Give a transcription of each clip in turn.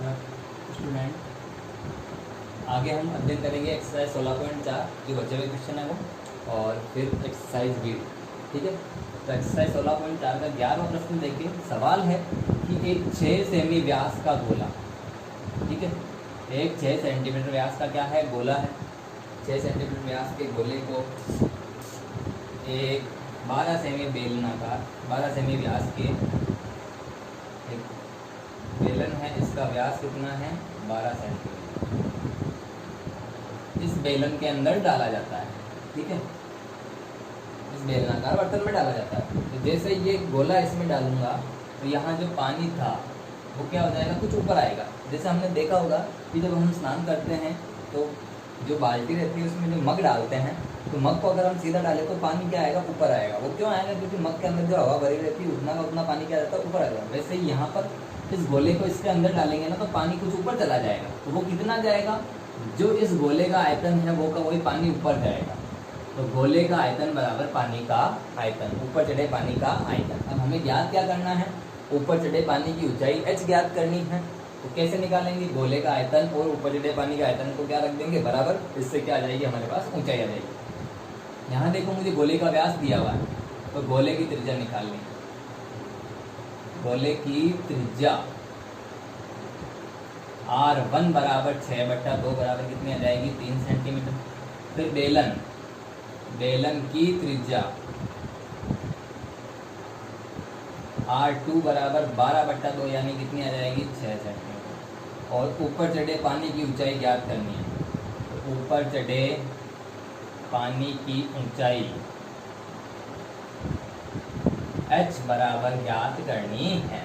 Student, आगे हम अध्ययन करेंगे एक्सरसाइज 16.4 जो बचे हुए क्वेश्चन है वो, और फिर एक्सरसाइज भी, ठीक है। तो एक्सरसाइज 16.4 का 11वां प्रश्न देखिए। सवाल है कि एक 6 सेमी व्यास का गोला, ठीक है, एक 6 सेंटीमीटर व्यास का क्या है, गोला है। 6 सेंटीमीटर व्यास के गोले को एक 12 सेमी बेलनाकार, 12 सेमी व्यास के एक बेलन है, इसका व्यास कितना है, 12 सेंटीमीटर, इस बेलन के अंदर डाला जाता है, ठीक है, इस बेलनाकार बर्तन में डाला जाता है। तो जैसे ये गोला इसमें डालूंगा तो यहाँ जो पानी था वो क्या हो जाएगा, कुछ ऊपर आएगा। जैसे हमने देखा होगा कि जब हम स्नान करते हैं तो जो बाल्टी रहती है उसमें जो मग डालते हैं, तो मग को अगर हम सीधा डालें तो पानी क्या आएगा, ऊपर आएगा। वो क्यों आएगा, क्योंकि मग के अंदर जो हवा भरी रहती है उतना का उतना पानी क्या रहता है, ऊपर आएगा। वैसे ही यहाँ पर इस गोले को इसके अंदर डालेंगे ना तो पानी कुछ ऊपर चला जाएगा। तो वो कितना जाएगा, जो इस गोले का आयतन है वो का वही पानी ऊपर जाएगा। तो गोले का आयतन बराबर पानी का आयतन, ऊपर चढ़े पानी का आयतन। अब हमें ज्ञात क्या करना है, ऊपर चढ़े पानी की ऊंचाई h ज्ञात करनी है। तो कैसे निकालेंगे, गोले का आयतन और ऊपर चढ़े पानी के आयतन को क्या रख देंगे, बराबर। इससे क्या आ जाएगी, हमारे पास ऊंचाई आ जाएगी। यहाँ देखो मुझे गोले का व्यास दिया हुआ है, तो गोले की त्रिज्या निकालनी है। गोले की त्रिज्या R1 बराबर 6/2 बराबर कितनी आ जाएगी, 3 सेंटीमीटर। फिर बेलन, बेलन की त्रिज्या R2 बराबर 12/2 यानी कितनी आ जाएगी, 6 सेंटीमीटर। और ऊपर चढ़े पानी की ऊंचाई ज्ञात करनी है। तो ऊपर चढ़े पानी की ऊंचाई h बराबर ज्ञात करनी है।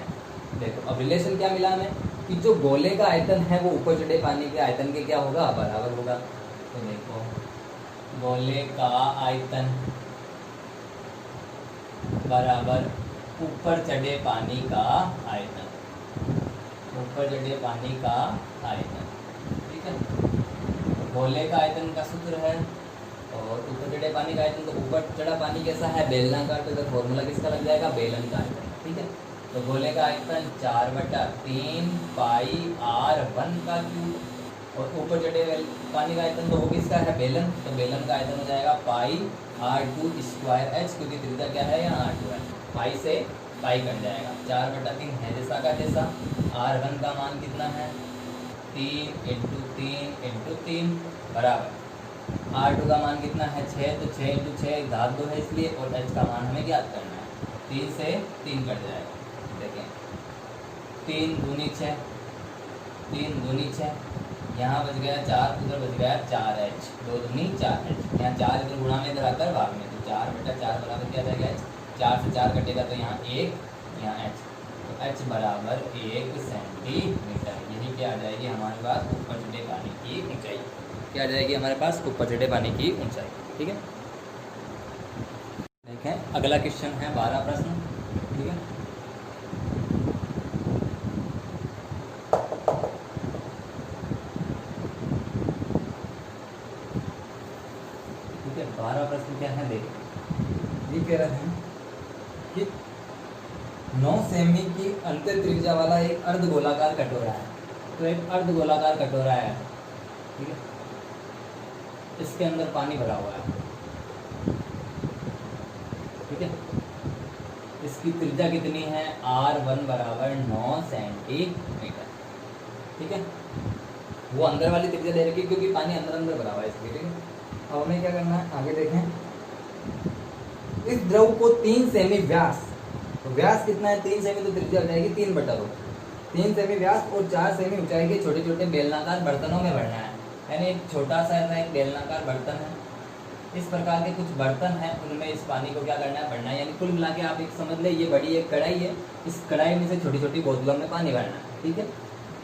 देखो अब रिलेशन क्या मिला हमें कि जो गोले का आयतन है वो ऊपर चढ़े पानी के आयतन के क्या होगा, बराबर होगा। तो देखो गोले का आयतन बराबर ऊपर चढ़े पानी का आयतन, ऊपर चढ़े पानी का आयतन, ठीक है। तो गोले का आयतन का सूत्र है और ऊपर चढ़े पानी का आयतन, तो ऊपर चढ़ा पानी कैसा है, बेलनाकार, तो इधर फॉर्मूला किसका लग जाएगा, बेलन का आयतन, ठीक है। तो गोले का आयतन 4/3 पाई R1 का क्यूब, और ऊपर चढ़े पानी का आयतन तो वो किसका है, बेलन, तो बेलन का आयतन हो जाएगा पाई R2 स्क्वायर h, क्योंकि त्रिज्या क्या है यहाँ R2 है, पाई से पाई कट जाएगा। 4/3 है जैसा का जैसा। R1 का मान कितना है, 3 × 3 × 3 बराबर R2 का मान कितना है, 6, तो 6 × 6 घात 2 है इसलिए, और h का मान हमें ज्ञात करना है। 3 से 3 कट जाएगा, देखें 3 दूनी 6, 3 दूनी 6, यहाँ बच गया 4, उधर बच गया 4h, 2 दूनी 4h, यहाँ 4 इधर गुणा में इधर आकर भाग में, तो 4/4 बराबर क्या जाएगा, h। 4 से 4 कटेगा तो यहाँ 1, यहाँ h, तो h बराबर 1 सेंटीमीटर। यही क्या आ जाएगी हमारे पास, ऊपर चढ़े पानी की ऊंचाई। क्या आ जाएगी हमारे पास, ऊपर चढ़े पानी की ऊंचाई, ठीक है। देखें अगला क्वेश्चन है 12 प्रश्न, ठीक है। ठीक है, 12 प्रश्न क्या है, देखिए ये कह रहे हैं कि 9 सेमी की अंतर त्रिज्या वाला एक अर्धगोलाकार कटोरा है। तो एक अर्धगोलाकार कटोरा है, ठीक है, इसके अंदर पानी भरा हुआ है, ठीक है। इसकी त्रिज्या कितनी है, R1 बराबर 9 सेंटीमीटर, ठीक है। वो अंदर वाली त्रिज्या दे रखी क्योंकि पानी अंदर अंदर भरा हुआ है इसलिए, ठीक है। अब हमें क्या करना है, आगे देखें। इस द्रव को 3 सेमी व्यास, तो व्यास कितना है, 3 सेमी, तो त्रिज्या हो जाएगी 3/2। 3 सेमी व्यास और 4 सेमी ऊंचाई के छोटे छोटे बेलनाकार बर्तनों में भरना है। यानी एक छोटा सा ऐसा एक बेलनाकार बर्तन है, इस प्रकार के कुछ बर्तन हैं, उनमें इस पानी को क्या करना है, भरना है। यानी कुल मिला के आप एक समझ ले, ये बड़ी एक कढ़ाई है, इस कढ़ाई में से छोटी छोटी बोतलों में पानी भरना है, ठीक है।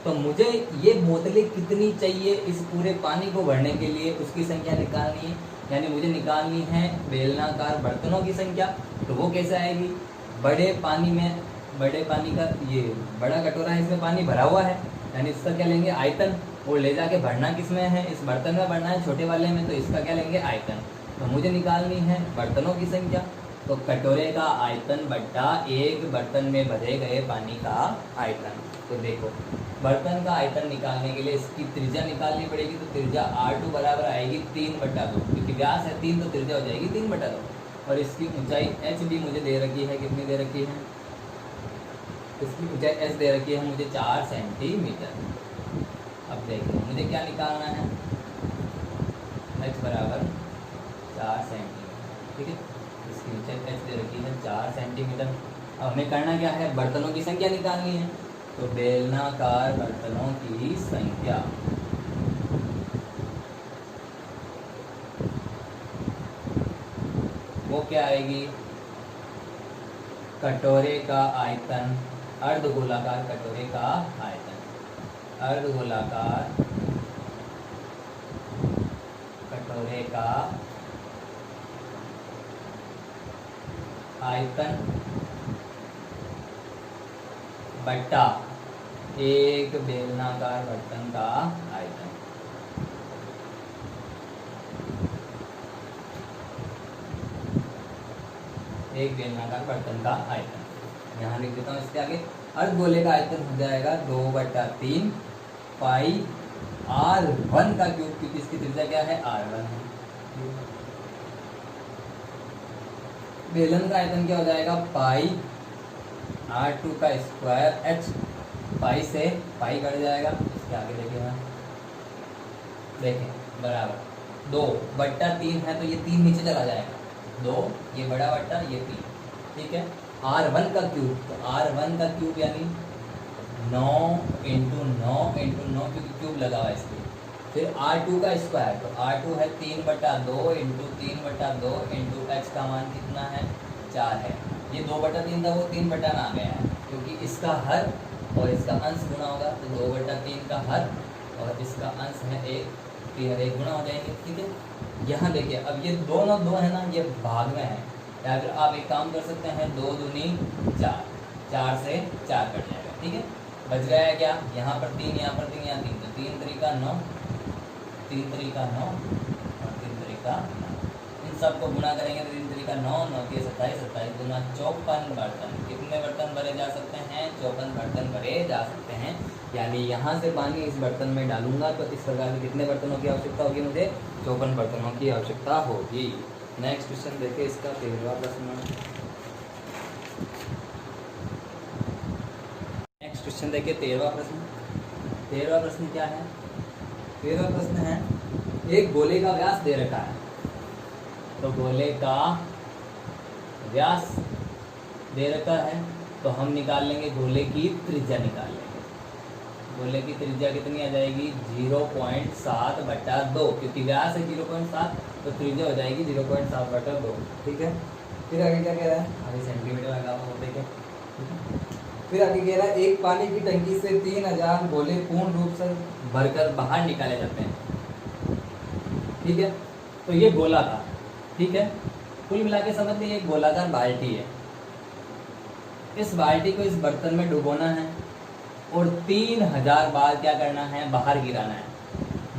तो मुझे ये बोतलें कितनी चाहिए इस पूरे पानी को भरने के लिए, उसकी संख्या निकालनी है। यानी मुझे निकालनी है बेलनाकार बर्तनों की संख्या। तो वो कैसे आएगी, बड़े पानी में, बड़े पानी का ये बड़ा कटोरा है, इसमें पानी भरा हुआ है, यानी इसका क्या लेंगे, आयतन, और ले जाके भरना किस में है, इस बर्तन में भरना है, छोटे वाले में, तो इसका क्या लेंगे, आयतन। तो मुझे निकालनी है बर्तनों की संख्या। तो कटोरे का आयतन बट्टा एक बर्तन में भरे गए पानी का आयतन। तो देखो बर्तन का आयतन निकालने के लिए इसकी त्रिज्या निकालनी पड़ेगी, तो त्रिज्या R2 बराबर आएगी 3/2, क्योंकि व्यास है 3 तो त्रिज्या हो जाएगी 3/2। और इसकी ऊंचाई h भी मुझे दे रखी है, कितनी दे रखी है, इसकी ऊंचाई h दे रखी है मुझे 4 सेंटीमीटर। अब देखिए मुझे क्या निकालना है, h बराबर 4 सेंटीमीटर, ठीक है। इसकी ऊंचाई h दे रखी है 4 सेंटीमीटर। अब हमें करना क्या है, बर्तनों की संख्या निकालनी है, तो बेलनाकार बर्तनों की संख्या वो क्या आएगी, कटोरे का आयतन, अर्धगोलाकार कटोरे का आयतन, अर्धगोलाकार कटोरे का आयतन बट्टा एक बेलनाकार बर्तन का आयतन। एक बेलनाकार बर्तन का आयतन, यहाँ लिख देता हूँ इसके आगे। अर्धगोले का आयतन हो जाएगा 2/3 पाई R1 का क्यूब, क्योंकि इसकी त्रिज्या क्या है, R1 है। बेलन का आयतन क्या हो जाएगा, पाई R2 का स्क्वायर h, पाई से पाई कट जाएगा, इसके आगे देखिएगा, देखें बराबर 2/3 है, तो ये 3 नीचे चला जाएगा, 2 ये बड़ा बट्टा ये 3, ठीक है। R1 का क्यूब, तो R1 का क्यूब यानी 9 × 9 × 9, क्योंकि क्यूब लगा हुआ है इसलिए। फिर R2 का स्क्वायर, तो R2 है 3/2 × 3/2 × h का मान कितना है, 4 है। ये 2/3 था, वो 3/9 आ गया है, क्योंकि इसका हर और इसका अंश गुणा होगा, तो 2/3 का हर और इसका अंश है 1, 3 और 1 गुणा हो जाएंगे, ठीक है। यहाँ देखिए अब ये दोनों 2 है ना, ये भाग में है, या फिर आप एक काम कर सकते हैं, 2 दूनी 4, 4 से 4 कट जाएगा, ठीक है। बच गया है क्या, यहाँ पर 3, यहाँ पर 3, यहाँ 3, तो 3 3 9, 3 3 9 और 3 3 9, इन सबको गुणा करेंगे तो 3 3 9, 9 के 27, 27 गुना 54 बर्तन। कितने बर्तन भरे जा सकते हैं, 54 बर्तन भरे जा सकते हैं। यानी यहाँ से पानी इस बर्तन में डालूंगा तो इस प्रकार के कितने बर्तनों की आवश्यकता होगी, मुझे 54 बर्तनों की आवश्यकता होगी। नेक्स्ट क्वेश्चन देखिए, इसका 13वां प्रश्न। नेक्स्ट क्वेश्चन देखिए 13वां प्रश्न। 13वां प्रश्न क्या है, 13वां प्रश्न है, एक गोले का व्यास दे रखा है, तो गोले का व्यास दे रखा है, तो हम निकाल लेंगे गोले की त्रिज्या निकाल लेंगे। गोले की त्रिज्या कितनी आ जाएगी, 0.7/2, क्योंकि व्यास है 0.7, तो त्रिज्या हो जाएगी 0.7/2, ठीक है। फिर आगे क्या कह रहा है, आगे सेंटीमीटर लगा हुआ वो देखें। फिर आगे कह रहा है, एक पानी की टंकी से 3000 गोले पूर्ण रूप से भरकर बाहर निकाले जाते हैं, ठीक है। तो ये गोला था, ठीक है। कुल मिला के समझ लीजिए एक गोलाकार बाल्टी है, इस बाल्टी को इस बर्तन में डुबोना है और 3000 बार क्या करना है, बाहर गिराना है।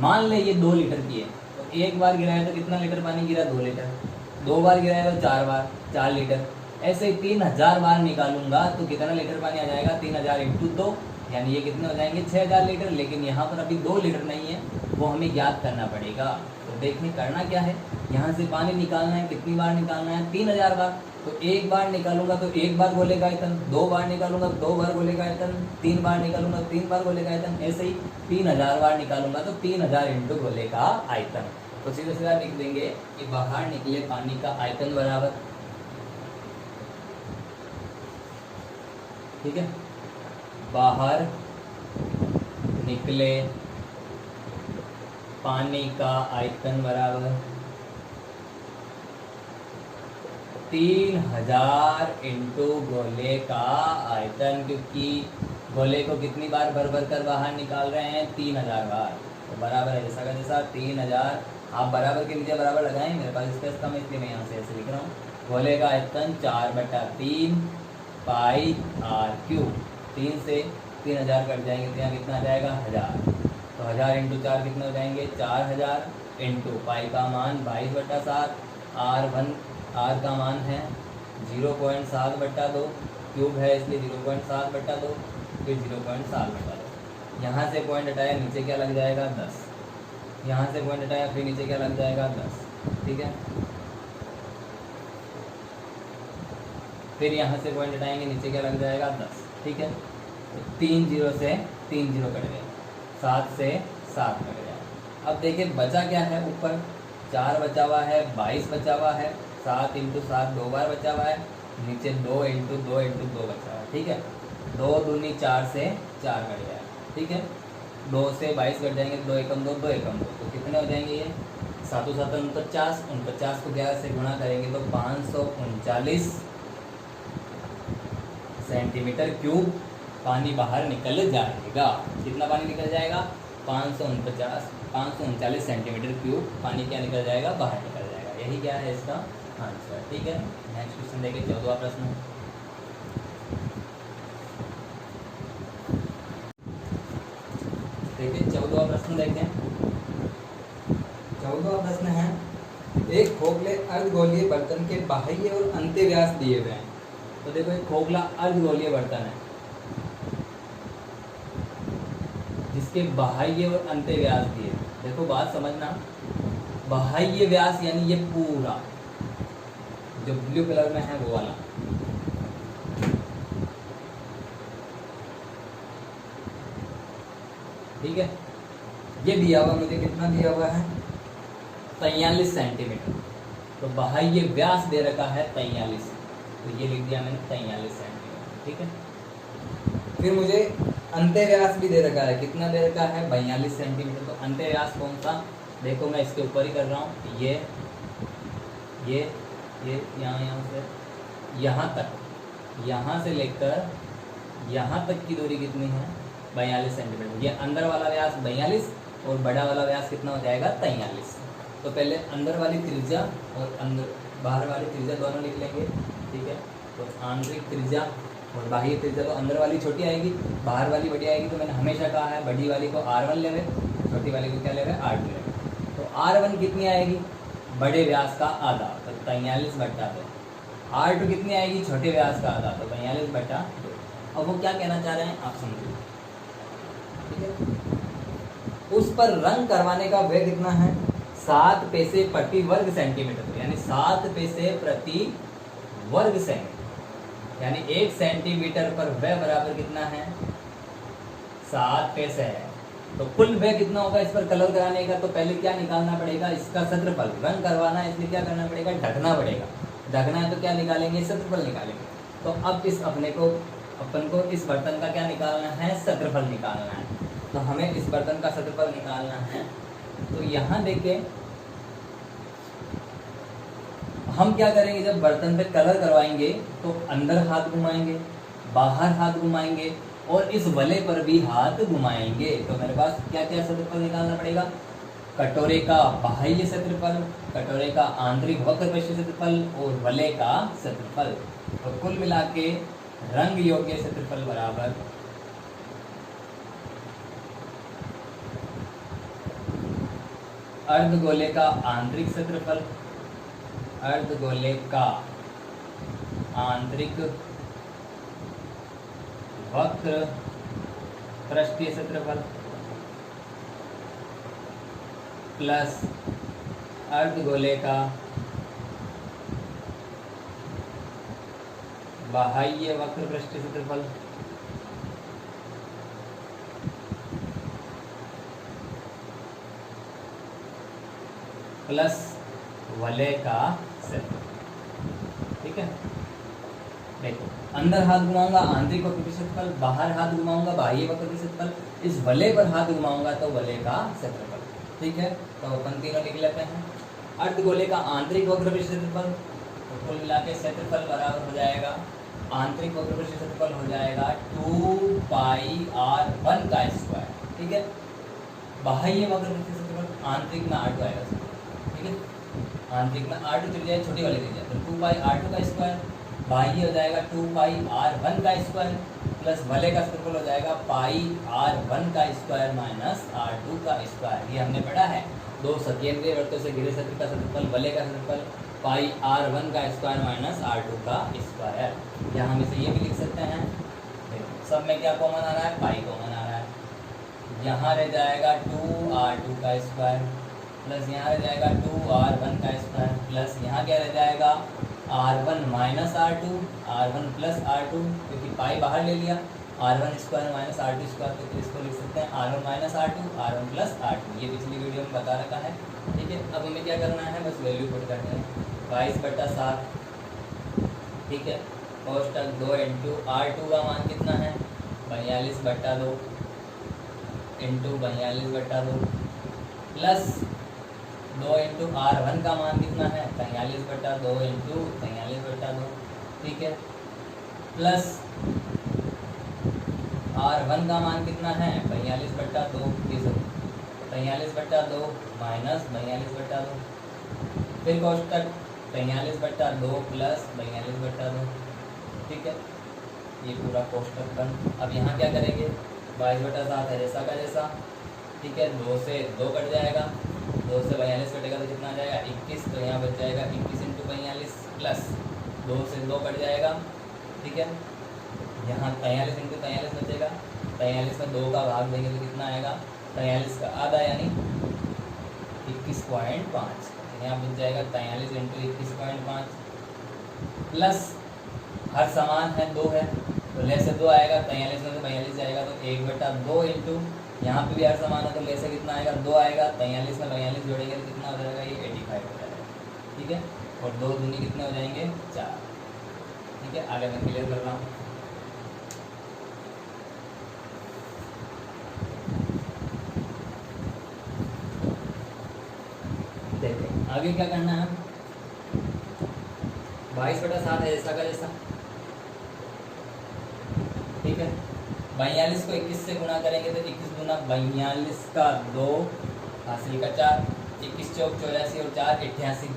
मान ले ये 2 लीटर की है, तो एक बार गिराया तो कितना लीटर पानी गिरा, 2 लीटर। 2 बार गिराया तो 4 बार, 4 लीटर। ऐसे 3000 बार निकालूंगा तो कितना लीटर पानी आ जाएगा, 3000 × 2, यानी ये कितने हो जाएंगे, 6000 लीटर। लेकिन यहाँ पर अभी 2 लीटर नहीं है, वो हमें ज्ञात करना पड़ेगा। तो देखिए करना क्या है, यहाँ से पानी निकालना है, कितनी बार निकालना है, 3000 बार। तो एक बार निकालूंगा तो एक बार गोले का आयतन, 2 बार निकालूंगा तो 2 बार गोले का आयतन, 3 बार निकालूंगा तो 3 बार गोले का आयतन, ऐसे ही 3000 बार निकालूंगा तो 3000 × गोले का आयतन। तो सीधे सीधा लिख देंगे कि बाहर निकले पानी का आयतन बराबर, ठीक है, बाहर निकले पानी का आयतन बराबर 3000 × गोले का आयतन, क्योंकि गोले को कितनी बार भर भर कर बाहर निकाल रहे हैं, 3000 बार। तो बराबर है जैसा का जैसा 3000, आप बराबर के नीचे बराबर लगाएं, मेरे पास स्पेस कम है इसलिए मैं यहाँ से ऐसे लिख रहा हूँ। गोले का आयतन 4/3 पाई r³। 3 से 3000 कट जाएंगे तो यहाँ कितना आ जाएगा, 1000। तो 1000 × 4 कितने हो जाएंगे, 4000 × पाई का मान 22/7, R का मान है 0.7/2, क्यूब है इसलिए 0.7/2, फिर 0.7 में डालो। यहाँ से पॉइंट हटाया, नीचे क्या लग जाएगा 10। यहाँ से पॉइंट हटाया, फिर नीचे क्या लग जाएगा 10। ठीक है, फिर यहाँ से पॉइंट हटाएंगे, नीचे क्या लग जाएगा 10। ठीक है, तो 3 0 से 3 0 कट गए, 7 से 7 कट गया। अब देखिए बचा क्या है, ऊपर 4 बचा हुआ है, 22 बचा हुआ है, 7 × 7 2 बार बचा हुआ है, नीचे 2 × 2 × 2 बचा हुआ है। ठीक है, 2 दूनी 4 से 4 कट गया। ठीक है, 2 से 22 कट जाएंगे, 2 एकम 2 2 एकम 2, तो कितने हो जाएंगे ये 7 7 49। 49 को 11 से गुणा करेंगे तो 539 सेंटीमीटर क्यूब पानी बाहर निकल जाएगा। कितना पानी निकल जाएगा, 539 सेंटीमीटर क्यूब पानी क्या निकल जाएगा, बाहर निकल जाएगा। यही क्या है इसका आंसर। ठीक है, नेक्स्ट क्वेश्चन देखिए 14वां प्रश्न। देखिए 14वां प्रश्न देखें। 14वां प्रश्न है, एक खोखले अर्धगोलीय बर्तन के बाह्य और अंत्य व्यास दिए हुए हैं। तो देखो एक खोखला अर्धगोलीय बर्तन है जिसके बाह्य और अंत्य व्यास दिए। देखो बात समझना, बाह्य व्यास यानी ये पूरा जो ब्लू कलर में है वो वाला, ठीक है, ये दिया हुआ मुझे, कितना दिया हुआ है 43 सेंटीमीटर। तो बाह्य व्यास दे रखा है 43, तो ये लिख दिया मैंने 43 सेंटीमीटर। ठीक है, फिर मुझे अंत्य व्यास भी दे रखा है, कितना दे रखा है 42 सेंटीमीटर। तो अंत्य व्यास कौन सा, देखो मैं इसके ऊपर ही कर रहा हूँ, ये यहाँ से यहाँ तक, यहाँ से लेकर यहाँ तक की दूरी कितनी है 42 सेंटीमीटर। ये अंदर वाला व्यास 42 और बड़ा वाला व्यास कितना हो जाएगा 43। तो पहले अंदर वाली त्रिज्या और अंदर बाहर वाली त्रिज्या दोनों लिख लेंगे। ठीक है, तो आंतरिक त्रिज्या और बाह्य त्रिज्या, तो अंदर वाली छोटी आएगी, बाहर वाली बड़ी आएगी। तो मैंने हमेशा कहा है बड़ी वाली को R1 लेवे, छोटी वाली को क्या लेवे R2 लेवे। तो R1 कितनी आएगी, बड़े व्यास का आधा, तो 43/2। R2 कितनी आएगी, छोटे व्यास का आधा, तो 42/2। अब वो क्या कहना चाह रहे हैं आप समझिए। ठीक है, उस पर रंग करवाने का व्यय कितना है 7 पैसे प्रति वर्ग सेंटीमीटर, यानी 7 पैसे प्रति वर्ग सेंटीमीटर, यानी 1 सेंटीमीटर पर व्यय बराबर कितना है 7 पैसे है। तो कुल व्यय कितना होगा इस पर कलर कराने का, तो पहले क्या निकालना पड़ेगा, इसका क्षेत्रफल। रंग करवाना है इसलिए क्या करना पड़ेगा, ढकना पड़ेगा। ढकना है तो क्या निकालेंगे, क्षेत्रफल निकालेंगे। तो अब अपन को इस बर्तन का क्या निकालना है, क्षेत्रफल निकालना है। तो हमें इस बर्तन का क्षेत्रफल निकालना है। तो यहाँ देखिए हम क्या करेंगे, जब बर्तन पे कलर करवाएंगे तो अंदर हाथ घुमाएंगे, बाहर हाथ घुमाएंगे और इस वलय पर भी हाथ घुमाएंगे। तो मेरे पास क्या क्या क्षेत्रफल निकालना पड़ेगा, कटोरे का बाह्य क्षेत्रफल, कटोरे का आंतरिक वक्र पृष्ठ क्षेत्रफल और वलय का क्षेत्रफल। तो कुल मिला के रंग योग्य क्षेत्रफल बराबर अर्धगोले का आंतरिक क्षेत्रफल, अर्धगोले का आंतरिक वक्र पृष्ठीय क्षेत्रफल प्लस अर्धगोले का बाह्य वक्र पृष्ठीय क्षेत्रफल प्लस वलय का क्षेत्रफल। ठीक है, देखो अंदर हाथ घुमाऊंगा आंतरिक वक्र का क्षेत्रफल, बाहर हाथ घुमाऊंगा बाह्य वक्र का क्षेत्रफल, इस वलय पर हाथ घुमाऊंगा तो वलय का क्षेत्रफल। ठीक है, तो अपन तीनों लिख लेते हैं। अर्धगोले का आंतरिक वक्र का क्षेत्रफल, तो कुल मिला के क्षेत्रफल बराबर हो जाएगा, आंतरिक वक्र का क्षेत्रफल हो जाएगा 2πr1 का स्क्वायर। ठीक है, बाह्य वक्र का क्षेत्रफल आंतरिक में R2 आएगा। ठीक है, आंतरिक में R2 चली जाए, छोटी वाली त्रिज्या, तो 2πr2 का स्क्वायर, बाह्य हो जाएगा 2πr1 का स्क्वायर प्लस वलय का क्षेत्रफल हो जाएगा πr1 का स्क्वायर माइनस R2 का स्क्वायर। ये हमने पढ़ा है, दो सकेंद्रीय वृत्तों से घिरे क्षेत्र का क्षेत्रफल, वलय का क्षेत्रफल πr1 का स्क्वायर माइनस R2 का स्क्वायर। या हम इसे ये भी लिख सकते हैं, सब में क्या कॉमन आ रहा है, पाई कॉमन आ रहा है। यहाँ रह जाएगा 2r2 का स्क्वायर प्लस यहाँ रह जाएगा 2r1 का स्क्वायर प्लस यहाँ क्या रह जाएगा r1 minus r2 r1 plus r2, क्योंकि पाई बाहर ले लिया, r1 square minus r2 square, तो इसको लिख सकते हैं r1 minus r2 r1 plus r2। ये पिछली वीडियो में बता रखा है, ठीक है। अब हमें क्या करना है, बस वैल्यू पुट करनी है 22/7, ठीक है। कोष्टक 2 इंटू r2 का मान कितना है 42/2 इंटू 42/2 प्लस 2 इंटू r1 का मान कितना है 43/2 इंटू 43/2, ठीक है। प्लस r1 का मान कितना है 42/2, 43/2 माइनस 42/2, फिर कोष्टक 43/2 प्लस 42/2, ठीक है। ये पूरा कोष्टक बंद। अब यहाँ क्या करेंगे 22/7 है जैसा का जैसा, ठीक है। 2 से 2 कट जाएगा, 2 से 42 कटेगा तो कितना आ जाएगा 21, तो यहाँ बच जाएगा 21 इंटू 42 प्लस 2 से 2 कट जाएगा, ठीक है। यहाँ 43 इंटू 43 बचेगा, 43 में 2 का भाग देंगे तो कितना आएगा 43 का आधा यानी 21.5, यहाँ बच जाएगा 43 इंटू 21.5 प्लस हर समान है 2 है तो ले से 2 आएगा, 43 में से 42 जाएगा तो 1/2 इंटू यहाँ पे भी हर समान है तो ले से कितना आएगा 2 आएगा, 43 में 42 जोड़ेंगे तो कितना हो जाएगा ये 85 हो जाएगा, ठीक है। और 2 दूनी कितने हो जाएंगे 4, ठीक है। आगे मैं क्लियर कर रहा हूँ। देखते आगे क्या करना है, 22/7 है जैसा का जैसा, ठीक है। 42 को 21 से गुणा करेंगे तो 21 गुना 42 का 2 हासिल का 4, 21 चौक 84 और 4 88,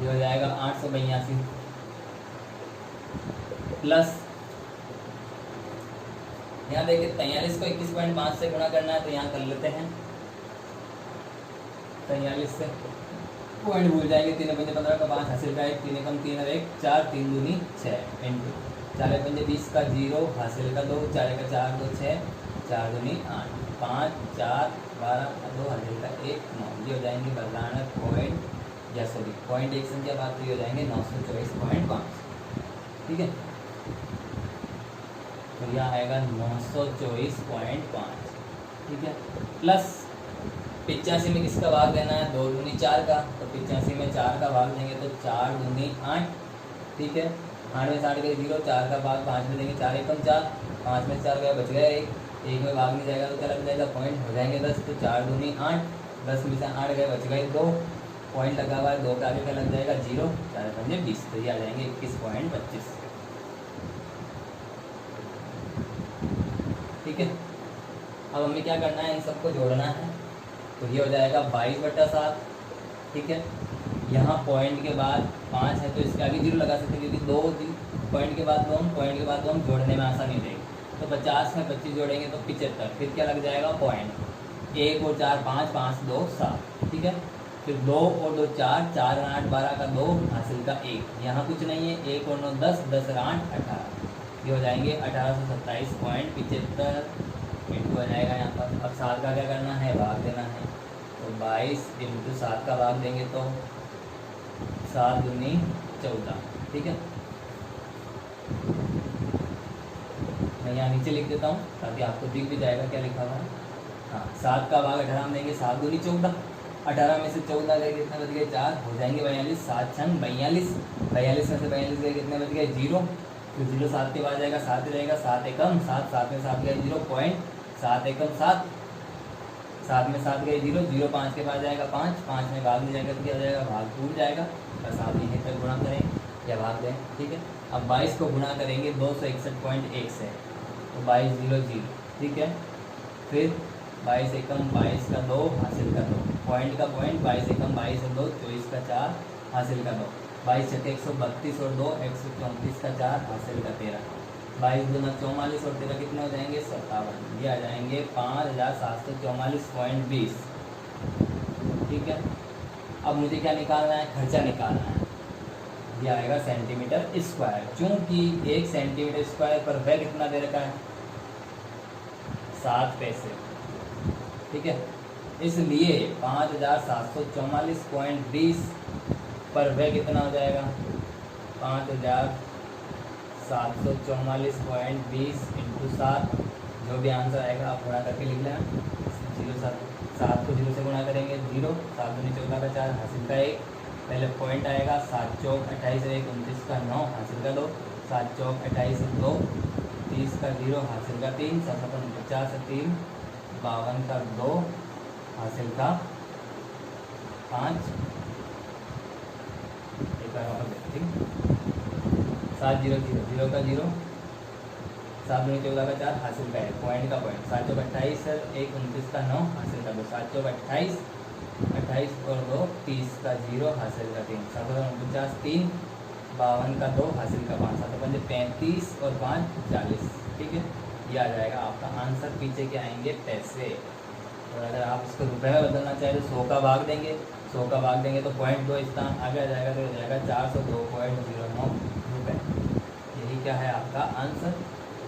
ये हो जाएगा 882 प्लस यहाँ देखिए 43 को 21.5 से गुणा करना है तो यहाँ कर लेते हैं 43 से पॉइंट भूल जाएंगे, 3 पंजे 15 का 5 हासिल का 1, 3 कम 3 और 1 4, 3 दूनी 6 इंटू 4 पंजे 20 का 0 हासिल का 2, 4 का 4 2 6, 4 दूनी 8, 5 4 12 का 2 हासिल का 1 9, ये हो जाएंगे 92 पॉइंट या सॉरी पॉइंट एक संख्या बात तो ये हो जाएंगे 924.5, ठीक है। तो यह आएगा 924.5, ठीक है। प्लस 85 में किसका भाग देना है 2 दूनी 4 का, तो 85 में 4 का भाग देंगे तो 4 दूनी 8, ठीक है। 8 में 60 गए 0, 4 का भाग 5 में देंगे 4 एकम 4, 5 में 4 गया बच गया 1 में भाग नहीं जाएगा तो क्या लग जाएगा पॉइंट हो जाएंगे 10, तो 4 दूनी 8, 10 में से 8 गए बच गए 2, पॉइंट लगा हुआ है 2 का आगे क्या लग जाएगा 0, 4 पंजे 20, तो ये आ जाएंगे 21.25, ठीक है। अब हमें क्या करना है इन सबको जोड़ना है, तो ये हो जाएगा 22/7, ठीक है। यहाँ पॉइंट के बाद 5 है तो इसके आगे 0 लगा सकते हैं क्योंकि 2 पॉइंट के बाद 2 पॉइंट के बाद 2 जोड़ने में आसानी रहेगी, तो 50 में 25 जोड़ेंगे तो 75, फिर क्या लग जाएगा पॉइंट 1 और 4 5, 5 2 7, ठीक है। फिर 2 और 2 4, 4 और 8 12 का 2 हासिल का 1, यहाँ कुछ नहीं है 1 और 9 10, 10 और 8 18, ये हो जाएंगे 1827.75 इंटू हो जाएगा यहाँ पर। अब 7 का क्या करना है भाग देना है, तो 22 इंटू 7 का भाग देंगे तो 7 दूनी 14, ठीक है। मैं यहाँ नीचे लिख देता हूँ ताकि आपको दिख भी जाएगा क्या लिखा हुआ है। हाँ 7 का भाग 18 में देंगे, 7 दूनी 14, 18 में से 14 गए कितने बच गए 4, हो जाएंगे 42, 7 छन 42, 42 में से 42 गए कितने बच गए 0, तो 0 7 के बाद जाएगा 7 रहेगा, 7 एकम 7, 7 में 7 गए 0 पॉइंट 7 एकम 7, 7 में 7 गए 0, 0 5 के बाद जाएगा 5, 5 में भाग नहीं जाएगा तो क्या हो जाएगा भाग टूट जाएगा, बस आप यहीं तक गुणा करें या भाग दें, ठीक है। अब 22 को गुणा करेंगे 261.1 से, तो 22 0 0, ठीक है। फिर 22 एकम 22 का 2 हासिल का 2, पॉइंट का पॉइंट 22 एकम 22 और 2 24 का 4 हासिल का 2, 22 छक्के 132 और 2 134 का 4 हासिल का 13, 22 दूना 44 और 13 कितने हो जाएंगे 57, ये आ जाएंगे 5744.20, ठीक है। अब मुझे क्या निकालना है खर्चा निकालना है, ये आएगा सेंटीमीटर स्क्वायर। चूँकि 1 सेंटीमीटर स्क्वायर पर वह कितना दे रखा है, 7 पैसे, ठीक है। इसलिए 5744.20 पर वह कितना हो जाएगा, 5744.20 इंटू 7, जो भी आंसर आएगा आप गुणा करके लिख लेना। 7 को 0 से गुणा करेंगे 0, 7 दूनी 14 का 4 हासिल का 1, पहले पॉइंट आएगा 7 चौक 28 1 29 का 9 हासिल का 2, 7 चौक 28 2 30 का 0 हासिल का 3, 7 50 3 52 का 2 हासिल का 5, एक बार और देखते हैं, 7 0 0 0 का 0, 7 दूनी 14 का 4 हासिल का 1, पॉइंट का पॉइंट, 7 चौक 28 1 29 का 9 हासिल का 2, 7 चौक 28 और 2 30 का 0 हासिल का 3, 7 49 3 52 का 2 हासिल का 5, 7 35 और 5 40, ठीक है। ये आ जाएगा आपका आंसर। पीछे के आएंगे पैसे, और अगर आप इसको रुपए में बदलना चाहें तो 100 का भाग देंगे, 100 का भाग देंगे तो 0.2 स्थान आगे आ जाएगा, तो हो जाएगा 402.09 रुपये। यही क्या है आपका आंसर।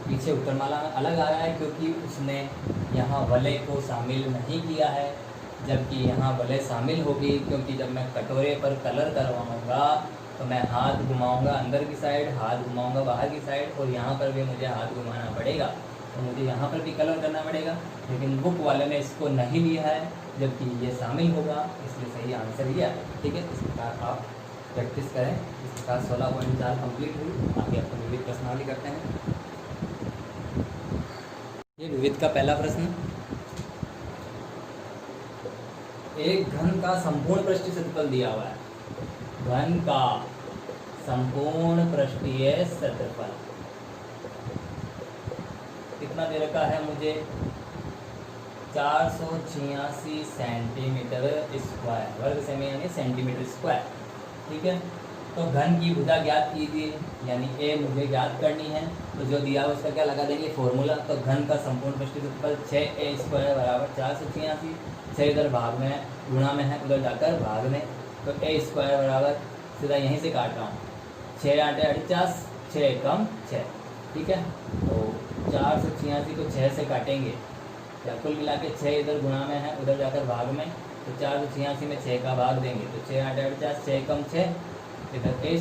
पीछे उत्तरमाला में अलग आ रहा है क्योंकि उसने यहाँ वलय को शामिल नहीं किया है, जबकि यहाँ वलय शामिल होगी, क्योंकि जब मैं कटोरे पर कलर करवाऊँगा तो मैं हाथ घुमाऊँगा अंदर की साइड, हाथ घुमाऊँगा बाहर की साइड, और यहाँ पर भी मुझे हाथ घुमाना पड़ेगा, तो मुझे यहाँ पर भी कलर करना पड़ेगा। लेकिन बुक वाले ने इसको नहीं लिया है, जबकि ये शामिल होगा, इसलिए सही आंसर ये है, ठीक है। इस प्रकार आप प्रैक्टिस करें। इस प्रकार 16.4 कंप्लीट हुई। आगे आपको विविध प्रश्नावली करते हैं। ये विविध का पहला प्रश्न, एक घन का संपूर्ण पृष्ठीय क्षेत्रफल दिया हुआ है। घन का संपूर्ण पृष्ठीय क्षेत्रफल कितना दे रखा है मुझे, 486 सेंटीमीटर स्क्वायर, वर्ग सेमी यानी सेंटीमीटर स्क्वायर, ठीक है। तो घन की भुजा ज्ञात कीजिए, यानी ए मुझे ज्ञात करनी है, तो जो दिया है उसका क्या लगा देंगे, फॉर्मूला। तो घन का संपूर्ण पृष्ठीय क्षेत्रफल 6a² बराबर 486, 6 इधर भाग में गुणा में है, उधर जाकर भाग में, तो a² बराबर, सीधा यहीं से काट रहा हूँ, 6 8 48, 6 कम 6, ठीक है। तो 486 को 6 से काटेंगे, या कुल मिला के 6 इधर गुणा में है, उधर जाकर भाग में, तो 486 में 6 का भाग देंगे, तो 6 8 48, 6 कम 6, इधर a²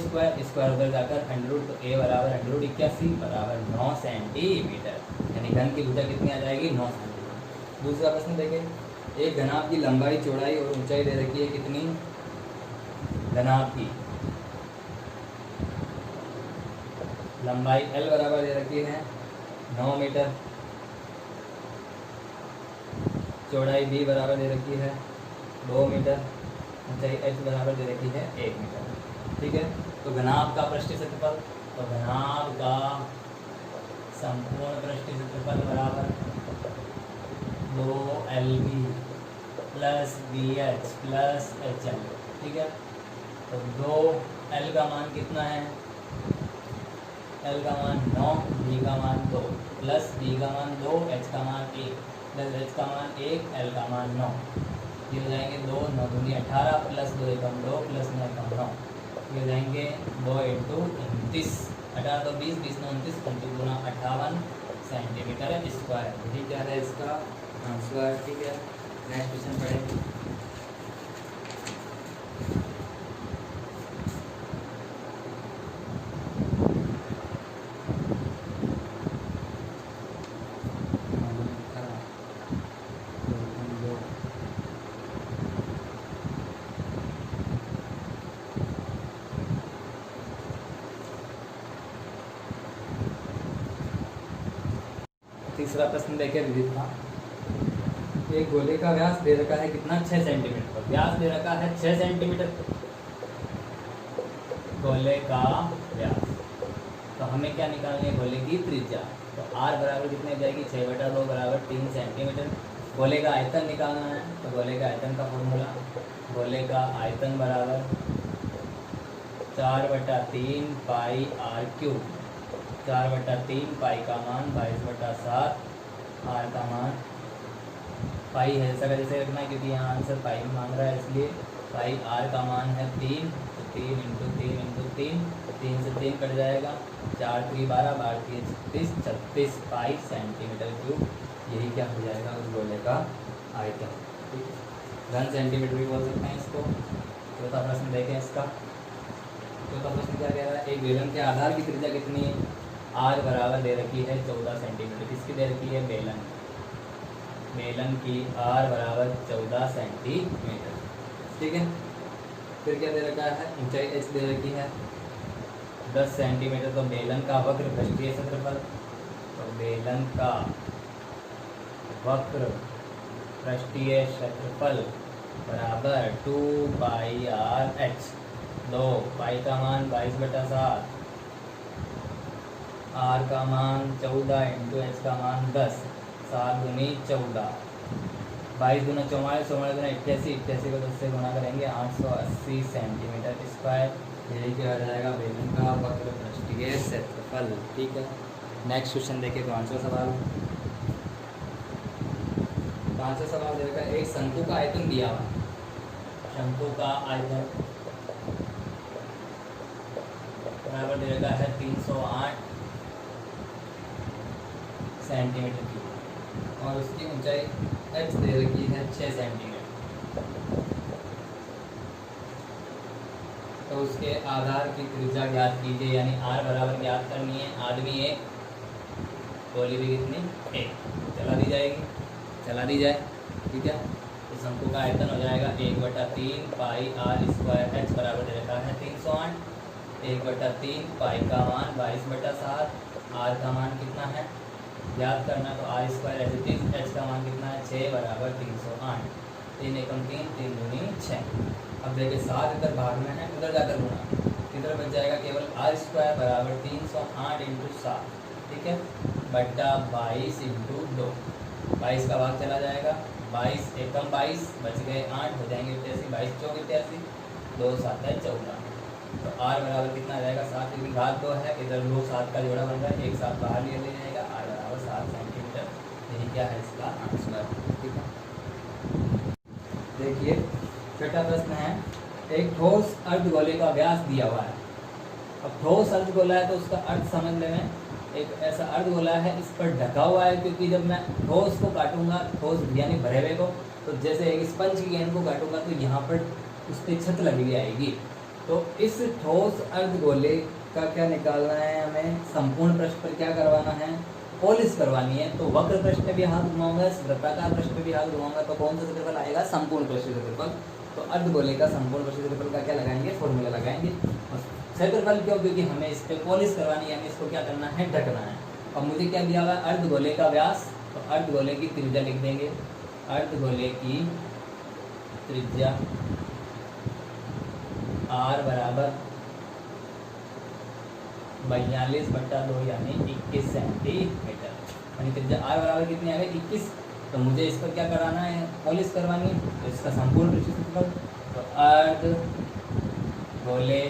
उधर जाकर अंडर, तो a बराबर √81 बराबर 9 सेंटीमीटर, यानी घन की भुजा कितनी आ जाएगी, 9 सेंटीमीटर। दूसरा प्रश्न देखें, एक घनाभ की लंबाई चौड़ाई और ऊंचाई दे रखी है, कितनी, घनाभ की लंबाई L बराबर दे रखी है 9 मीटर, चौड़ाई B बराबर दे रखी है 2 मीटर, ऊंचाई H बराबर दे रखी है 1 मीटर, ठीक है। तो घनाभ का पृष्ठीय क्षेत्रफल, तो घनाभ का संपूर्ण पृष्ठीय क्षेत्रफल बराबर 2LB plus BH plus HL, ठीक है। तो 2L का मान कितना है, L का मान 9, B का मान 2, प्लस B का मान 2, H का मान 1, प्लस H का मान 1, L का मान 9, ये हो जाएंगे 2 9 दूनी 18 प्लस 2 एकम 2 प्लस 9 एकम 9, ये हो जाएंगे 2 इंटू 29, 18 तो 20 20 9 29, 29 दूना 58 सेंटीमीटर स्क्वायर, यही क्या है इसका आंसर, ठीक है। नेक्स्ट क्वेश्चन पढ़ेंगे। तीसरा प्रश्न देखें, विविध का। एक गोले का व्यास दे रखा है कितना, 6 सेंटीमीटर, व्यास दे रखा है 6 सेंटीमीटर गोले का व्यास, तो हमें क्या निकालनी है, गोले की त्रिज्या। तो r बराबर कितने जाएगी, 6/2 बराबर 3 सेंटीमीटर। गोले का आयतन निकालना है, तो गोले का आयतन का फॉर्मूला, गोले का आयतन बराबर 4/3 पाई r³, 4/3 पाई का मान 22/7, r का मान पाई है जैसा का जैसे रखना है, क्योंकि यहाँ आंसर पाई में मांग रहा है, इसलिए पाई आर का मान है 3, तो 3 इंटू 3 इंटू 3, 3 से 3 कट जाएगा, 4 3 12, 12 3 36, 36 पाई सेंटीमीटर क्यूब। यही क्या हो जाएगा उस गोले का आयतन। ठीक है, घन सेंटीमीटर भी बोल सकते हैं इसको। चौथा प्रश्न देखें इसका। चौथा प्रश्न क्या कह रहा है, एक बेलन के आधार की त्रिज्या कितनी है? आर बराबर दे रखी है 14 सेंटीमीटर। किसकी दे रखी है? बेलन। बेलन की आर बराबर 14 सेंटीमीटर। ठीक है, फिर क्या दे रखा है? ऊंचाई एच दे रखी है 10 सेंटीमीटर। तो बेलन का वक्र पृष्ठीय क्षेत्रफल, तो बेलन का वक्र पृष्ठीय क्षेत्रफल बराबर 2 पाई आर एच। 2 पाई का मान 22/7, आर का मान 14 इंटू एच का मान 10, 7 दूनी 14, 22 दूना 44, 44 दूना 88, 88 को 10 से गुणा करेंगे 880 सेंटीमीटर स्क्वायर। यही क्या हो जाएगा? बेलन का वक्र पृष्ठीय क्षेत्रफल। ठीक है, नेक्स्ट क्वेश्चन देखिए 5वां सवाल। 5वां सवाल देखा, एक शंकु का आयतन दिया हुआ। शंकु का आयतन बराबर दे रखा है 308 सेंटीमीटर क्यूब और उसकी ऊंचाई h दे रखी है 6 सेंटीमीटर। तो उसके आधार की त्रिज्या ज्ञात कीजिए, यानी r बराबर ज्ञात करनी है। आदमी एक, गोली भी कितनी? एक। चला दी जाएगी, चला दी जाए। ठीक है, तो शंकु का आयतन हो जाएगा 1/3 पाई आर स्क्वायर। एच बराबर दे रखा है 308, 1/3 पाई का मान 22/7, आर का मान कितना है याद करना, तो R square H is, H का मान कितना है 6 बराबर 308। 3 एकम 3, 3 दूनी 6। अब देखिए 7 इधर भाग में है, उधर जाकर गुणा, इधर बच जाएगा केवल आर स्क्वायर बराबर 308 इंटू 7। ठीक है, बट्टा 22 इंटू 2, 22 का भाग चला जाएगा, 22 एकम 22, बच गए 8, हो जाएंगे 88, 22 चौक 88, 2 7 है 14। तो आर बराबर कितना आ जाएगा 7, क्योंकि घात 2 है, इधर 2 7 का जोड़ा बन रहा है, एक 7 बाहर ले जाएगा, आर बराबर 7 सेंटीमीटर। यही क्या है इसका आंसर। ठीक है, देखिए छठा प्रश्न है, एक ठोस अर्धगोले का व्यास दिया हुआ है। अब ठोस अर्धगोला है तो उसका अर्थ समझ लें। एक ऐसा अर्धगोला है, इस पर ढका हुआ है, क्योंकि जब मैं ठोस को काटूंगा, ठोस यानी भरे हुए को, तो जैसे एक स्पंज की गेंद को काटूंगा तो यहाँ पर उस पर छत लगी आएगी। तो इस ठोस अर्धगोले का क्या निकालना है हमें? संपूर्ण पृष्ठ पर क्या करवाना है? पॉलिश करवानी है। तो वक्र पृष्ठ पे भी हाथ घुमाऊंगा, वृत्ताकार पृष्ठ पे भी हाथ घुमाऊंगा, तो कौन सा क्षेत्रफल आएगा? संपूर्ण पृष्ठ क्षेत्रफल। तो अर्धगोले का संपूर्ण पृष्ठ क्षेत्रफल का क्या लगाएंगे? फॉर्मूला लगाएंगे। क्षेत्रफल क्यों? क्योंकि हमें इस पे पॉलिश करवानी है, यानी इसको क्या करना है? ढकना है। अब मुझे क्या दिया हुआ है? अर्धगोले का व्यास, तो अर्धगोले की त्रिज्या लिख देंगे। अर्धगोले की त्रिज्या आर बराबर 42/2 यानी 21 सेंटीमीटर। यानी त्रिज्या आर बराबर कितनी आ गई? 21। तो मुझे इस पर क्या कराना है? पॉलिश करवानी है। तो इसका संपूर्ण पृष्ठीय क्षेत्रफल, तो अर्धगोले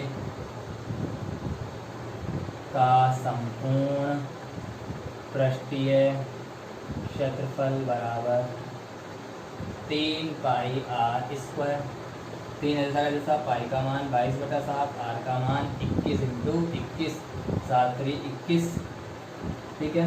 का संपूर्ण पृष्ठीय क्षेत्रफल बराबर 3 पाई आर स्क्वायर। 3 जैसा पाई का मान 22/7, आर का मान 21 इंटू 21, 7 3 21। ठीक है,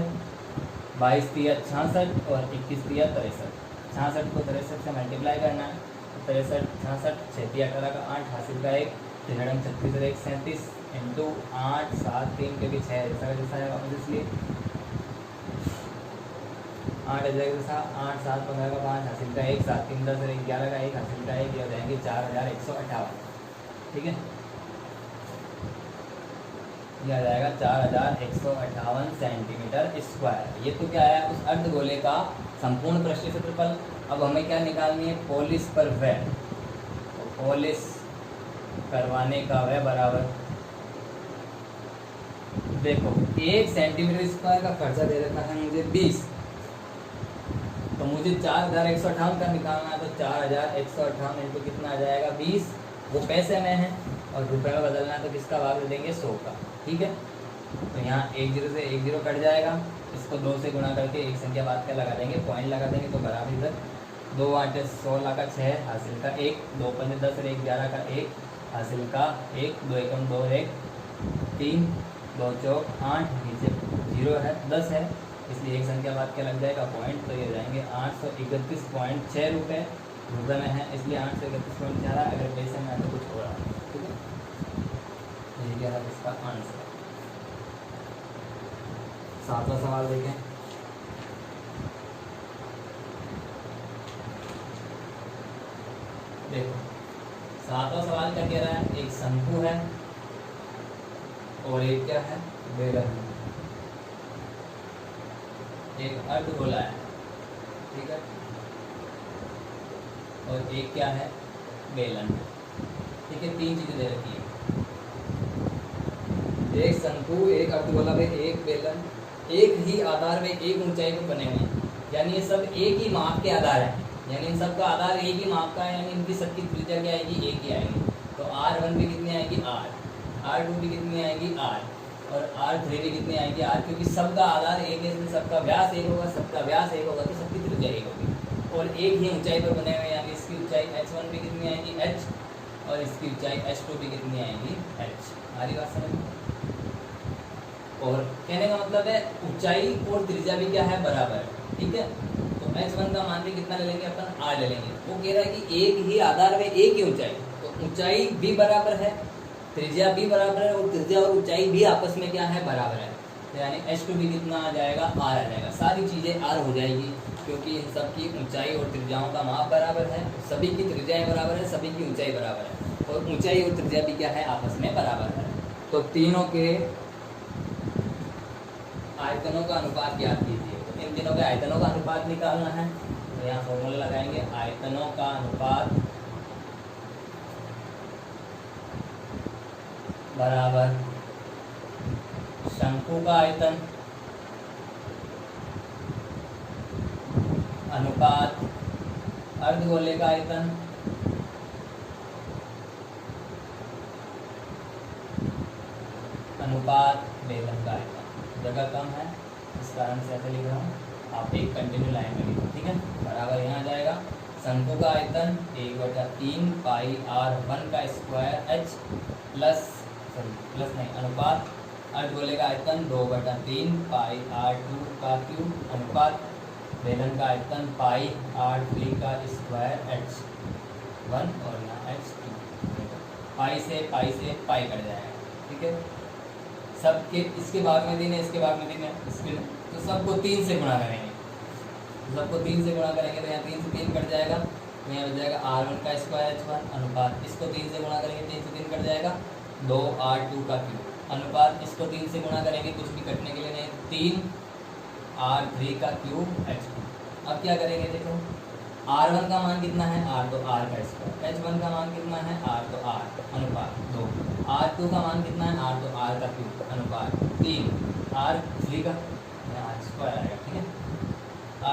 22 3 66 और 21 3 63। 66 को 63 से मल्टीप्लाई करना है, तो 63 66, 6 3 18 का 8, हासिल का 1, 3 36 और 1 37 इंटू 8 7 3 के भी 6 जैसा है वापस, इसलिए 8 जैसा 8 7 15 का 5, हासिल का 1, 7 3 10 और 11 का 1, हासिल का 1, ये हो जाएंगे 4158। ठीक है, यह आ जाएगा 4158 सेंटीमीटर स्क्वायर। ये तो क्या है? उस अर्धगोले का संपूर्ण पृष्ठीय क्षेत्रफल। अब हमें क्या निकालनी है? पॉलिश पर व्यय। तो पॉलिश करवाने का व्यय बराबर, देखो 1 सेंटीमीटर स्क्वायर का खर्चा दे रखा है मुझे 20, तो मुझे 4158 का निकालना है। तो 4158 इंटू कितना आ जाएगा? 20। वो पैसे में है और रुपए में बदलना है, तो किसका भाग दे देंगे? 100 का। ठीक है, तो यहाँ 1 0 से 1 0 कट जाएगा, इसको 2 से गुणा करके एक संख्या बाद का लगा देंगे, पॉइंट लगा देंगे, तो बराबर इधर 2 8 16 का 6 हासिल का 1, 2 5 10 और 1 11 का 1 हासिल का 1, 2 1 2 1 3, 2 4 8, नीचे 0 है 10 है, इसलिए एक संख्या बाद क्या लग जाएगा पॉइंट, तो ये हो जाएंगे 831.6 रुपये में है, इसलिए 831.6। अगर पैसे में है तो कुछ हो रहा है, ठीक है। ये क्या है इसका आंसर। 7वां सवाल देखें। देखो 7वां सवाल क्या कह रहा है, एक शंकु है और एक क्या है बेलन है, एक अर्धगोला है, ठीक है, और एक क्या है बेलन है, ठीक है। 3 चीजें दे रखी है, एक शंकु, एक अर्धगोला में एक बेलन, एक ही आधार में एक ऊंचाई पर बने हुए हैं, यानी ये सब एक ही माप के आधार है, यानी इन सब का आधार एक ही माप का है, यानी इनकी सबकी त्रिज्या क्या आएगी, एक ही आएगी। तो R1 भी कितनी आएगी R, R2 भी कितनी आएगी R, और R3 भी कितनी आएगी R, क्योंकि सबका आधार एक है, इसलिए सबका व्यास एक होगा, सबका व्यास एक होगा तो सबकी त्रिज्या एक होगी, और एक ही ऊंचाई पर बने हुए, यानी इसकी ऊंचाई H1 भी कितनी आएगी H, और इसकी ऊंचाई H2 भी कितनी आएगी H। हमारी बात समझ में। और कहने का मतलब है ऊंचाई और त्रिज्या भी क्या है बराबर, ठीक है। तो H1 का मान भी कितना ले लेंगे अपन R ले लेंगे। वो कह रहा है कि एक ही आधार में एक ही ऊंचाई, तो ऊंचाई भी बराबर है, त्रिज्या भी बराबर है, और त्रिज्या और ऊंचाई भी आपस में क्या है बराबर है, तो यानी H2 भी कितना आ जाएगा R आ जाएगा। सारी चीज़ें R हो जाएगी क्योंकि इन सब की ऊंचाई और त्रिज्याओं का माप बराबर है, सभी की त्रिज्याएं बराबर है, सभी की ऊंचाई बराबर है, और ऊंचाई और त्रिज्या भी क्या है आपस में बराबर है। तो तीनों के आयतनों का अनुपात ज्ञात कीजिए। तो इन तीनों के आयतनों का अनुपात निकालना है, तो यहाँ फॉर्मूला लगाएंगे, आयतनों का अनुपात बराबर शंकु का आयतन अनुपात अर्धगोले का आयतन अनुपात बेलन का आयतन। जगह कम है इस कारण से ऐसे लिख रहा हूँ, आप एक कंटिन्यू लाइन में लिखो, ठीक है। बराबर यहाँ आ जाएगा शंकु का आयतन 1/3 पाई R1 का स्क्वायर H प्लस नहीं अनुपात अर्धगोले का आयतन 2/3 पाई R2 का क्यूब अनुपात बेलन का आयतन पाई R3 का स्क्वायर H1 और यहाँ H2। पाई से पाई कट जाएगा, ठीक है। सबके इसके भाग में 3 है, इसके भाग में 3 है, इसके तो सबको 3 से गुणा करेंगे, सबको 3 से गुणा करेंगे तो यहाँ 3 से 3 कट जाएगा, तो यहाँ बच जाएगा R1 का स्क्वायर H1 अनुपात इसको 3 से गुणा करेंगे 3 से 3 कट जाएगा 2 R2 का क्यूब अनुपात इसको 3 से गुणा करेंगे, कुछ भी कटने के लिए नहीं, 3 R3 का क्यूब H2। अब क्या करेंगे देखो, R1 का मान कितना है R, तो R का स्क्वायर, H1 का मान कितना है R, तो R अनुपात 2, R2 का मान कितना है R, तो R का क्यूब अनुपात 3, R3 का यहाँ स्क्वायर आएगा, ठीक है।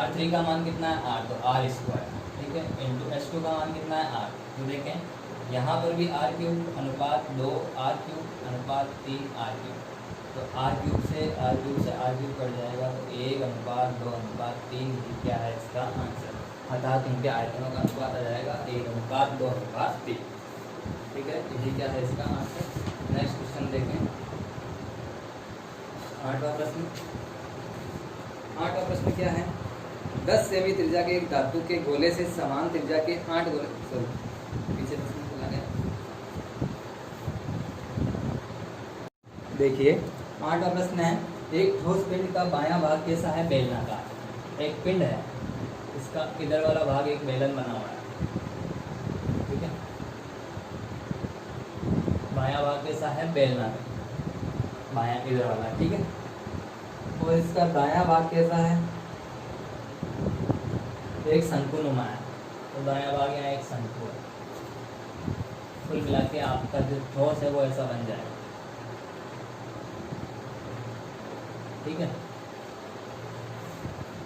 R3 का मान कितना है R, तो R स्क्वायर, ठीक है, इंटू H2 का मान कितना है R। तो देखें यहाँ पर भी R क्यूब अनुपात 2 R क्यूब अनुपात 3 R क्यूब, तो R क्यूब से R क्यूब कट जाएगा, तो 1/2/3 ही क्या है इसका आंसर, अर्थात इनके आयतनों का अनुपात आ जाएगा 1/2/3, ठीक है। यही क्या है इसका आंसर। नेक्स्ट क्वेश्चन देखें, 8वां प्रश्न। 8वां प्रश्न क्या है, 10 सेमी त्रिज्या के एक धातु के गोले से समान त्रिज्या के 8 गोले, पीछे प्रश्न को लगे देखिए। 8वां प्रश्न है, एक ठोस पिंड का बायां भाग कैसा है, बेलनाकार। एक पिंड है, इसका इधर वाला भाग एक बेलन बना हुआ है, ठीक है। बायां भाग कैसा है, बेलनाकार, बायां इधर वाला, ठीक है। और इसका दायां भाग कैसा है, एक शंकुनुमा है, तो दायां भाग यहाँ एक शंकु है। कुल मिला के आपका जो ठोस है वो ऐसा बन जाएगा, ठीक है।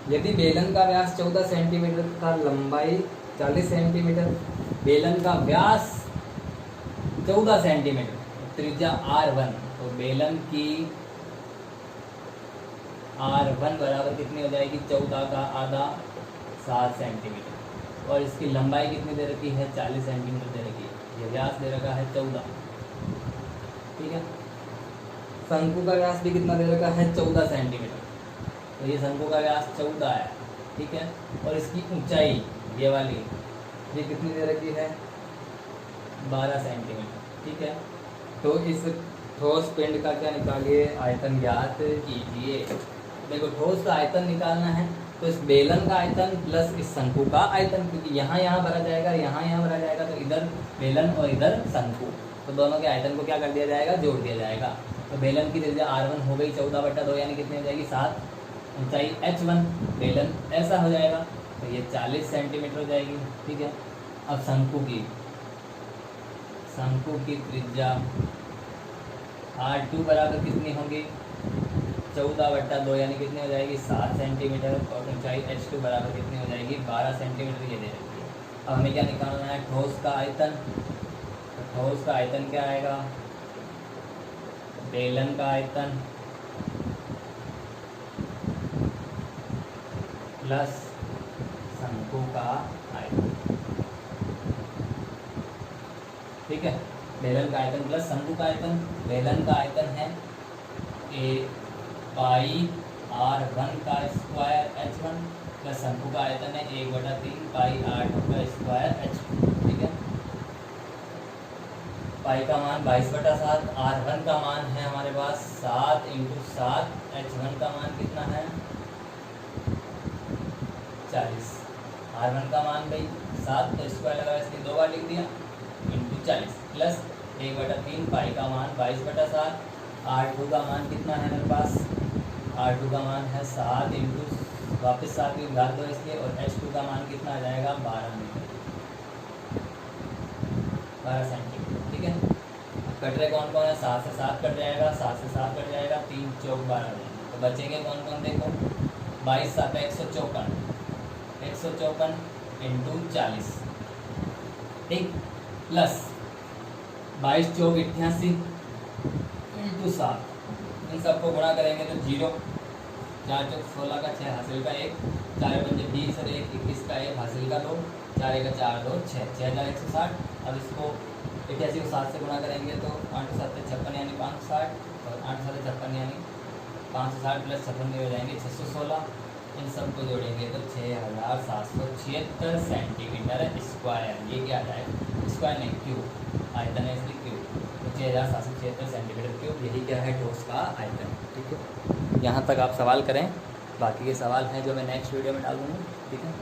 यदि बेलन का व्यास 14 सेंटीमीटर तथा लंबाई 40 सेंटीमीटर, बेलन का व्यास 14 सेंटीमीटर, त्रिज्या R1, तो बेलन की R1 बराबर कितनी हो जाएगी, 14 का आधा 7 सेंटीमीटर। और इसकी लंबाई कितनी दे रखी है 40 सेंटीमीटर दे रखी है। ये व्यास दे रखा है 14, ठीक है। शंकु का व्यास भी कितना दे रखा है 14 सेंटीमीटर, तो ये शंकु का व्यास 14 है, ठीक है। और इसकी ऊंचाई ये वाली ये कितनी दे रखी है 12 सेंटीमीटर, ठीक है। तो इस ठोस पिंड का क्या निकालिए, आयतन ज्ञात कीजिए। देखो ठोस का आयतन निकालना है तो इस बेलन का आयतन प्लस इस शंकु का आयतन, क्योंकि यहाँ भरा जाएगा, यहाँ भरा जाएगा, तो इधर बेलन और इधर शंकु, तो दोनों के आयतन को क्या कर दिया जाएगा, जोड़ दिया जाएगा। तो बेलन की त्रिज्या R1 हो गई 14/2, यानी कितनी हो जाएगी 7, ऊंचाई H1, बेलन ऐसा हो जाएगा, तो ये 40 सेंटीमीटर हो जाएगी, ठीक है। अब शंकु की त्रिज्या R2 बराबर कितनी होगी 14/2, यानी कितनी हो जाएगी 7 सेंटीमीटर, और ऊंचाई H2 बराबर कितनी हो जाएगी 12 सेंटीमीटर, ये दे रखी है। अब हमें क्या निकालना है, ठोस का आयतन। तो ठोस का आयतन क्या आएगा, बेलन का आयतन प्लस शंकु का आयतन, ठीक है। बेलन का आयतन प्लस शंकु का आयतन। बेलन का आयतन है पाई R1 का स्क्वायर H1 प्लस शंकु का आयतन है 1/3 पाई R2 का स्क्वायर H2, ठीक है। पाई का मान 22/7, R1 का मान है हमारे पास 7 × 7, H1 का मान कितना है 40। R1 का मान भाई 7, तो स्क्वायर लगा इसलिए 2 बार लिख दिया, × 40 प्लस 1/3 पाई का मान 22/7, R2 का मान कितना है मेरे पास, R2 का मान है 7 × वापस 7 की घात 2 इसलिए, और H2 का मान कितना आ जाएगा 12 सेंटीमीटर, ठीक है। कट रहे कौन कौन है, 7 से 7 कट जाएगा, 7 से 7 कट जाएगा, 3 × 4 = 12, तो बचेंगे कौन कौन, देखो 22 × 7 = 154 × 40, ठीक, प्लस 22 × 4 = 88 × 7, इन सबको गुणा करेंगे तो 0, 4 × 16 का 6 हासिल का 1, 4 × 5 20 और 1 21 का 1 हासिल का 2, 4 × 4 2 6, 6160। अब इसको 88 को 7 से गुणा करेंगे तो 8 × 7 = 56 यानी 560, और 8 × 7 = 56 यानी 560 प्लस 56 हो जाएंगे 616। इन सबको जोड़ेंगे तो 6776 सेंटीमीटर स्क्वायर, ये क्या आ जाएगा, स्क्वायर नहीं क्यूब, आयतन है इसलिए क्यूब, तो 6776 सेंटीमीटर क्यूब, यही क्या है ठोस का आयतन, ठीक है। यहाँ तक आप सवाल करें, बाकी के सवाल हैं जो मैं नेक्स्ट वीडियो में डालूँगा, ठीक है।